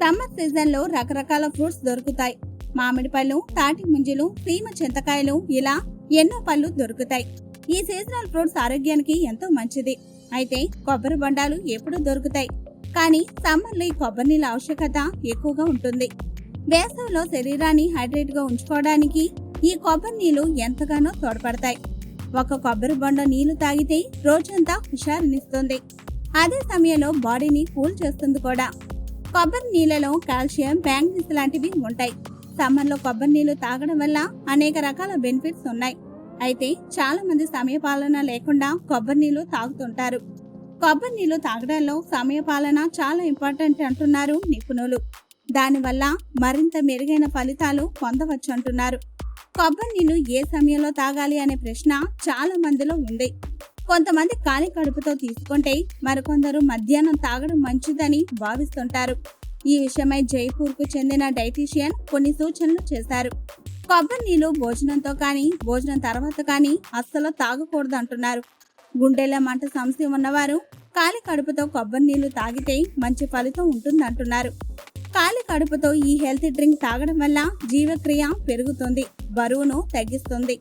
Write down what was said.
Summer season లో రకరకాల fruits దొరుకుతాయి. మామిడి పళ్ళు, తాటి ముంజలు, సీమ చింతకాయలు ఇలా ఎన్నో పళ్ళు దొరుకుతాయి. ఈ సీజనల్ ఫ్రూట్స్ ఆరోగ్యానికి ఎంతో మంచిది. అయితే కొబ్బరి బొండాలు ఎప్పుడూ దొరుకుతాయి, కానీ సమ్మర్లో ఈ కొబ్బరి నీళ్ళ ఆవశ్యకత ఎక్కువగా ఉంటుంది. వేసవిలో శరీరాన్ని హైడ్రేట్ గా ఉంచుకోవడానికి ఈ కొబ్బరి నీళ్లు ఎంతగానో తోడ్పడతాయి. ఒక కొబ్బరి బొండ నీళ్లు తాగితే రోజంతా హుషారునిస్తుంది. అదే సమయంలో బాడీని కూల్ చేస్తుంది కూడా. కొబ్బరి నీళ్లలో కాల్షియం, మ్యాంగనీస్ లాంటివి ఉంటాయి. సమ్మర్లో కొబ్బరి నీళ్లు తాగడం వల్ల అనేక రకాల బెనిఫిట్స్ ఉన్నాయి. అయితే చాలా మంది సమయపాలన లేకుండా కొబ్బరి నీళ్లు తాగుతుంటారు. కొబ్బరి నీళ్లు తాగడంలో సమయపాలన చాలా ఇంపార్టెంట్ అంటున్నారు నిపుణులు. దానివల్ల మరింత మెరుగైన ఫలితాలు పొందవచ్చు అంటున్నారు. కొబ్బరి నీళ్లు ఏ సమయంలో తాగాలి అనే ప్రశ్న చాలా మందిలో ఉంది. కొంతమంది ఖాళీ కడుపుతో తీసుకుంటే మరికొందరు మధ్యాహ్నం తాగడం మంచిదని భావిస్తుంటారు. ఈ విషయమై జైపూర్కు చెందిన డైటీషియన్ కొన్ని సూచనలు చేశారు. కొబ్బరి నీళ్లు భోజనంతో కానీ భోజనం తర్వాత కానీ అస్సలు తాగకూడదు అంటున్నారు. గుండెల మంట సమస్య ఉన్నవారు ఖాళీ కడుపుతో కొబ్బరి నీళ్లు తాగితే మంచి ఫలితం ఉంటుందంటున్నారు. ఖాళీ కడుపుతో ఈ హెల్తీ డ్రింక్ తాగడం వల్ల జీవక్రియ పెరుగుతుంది, బరువును తగ్గిస్తుంది.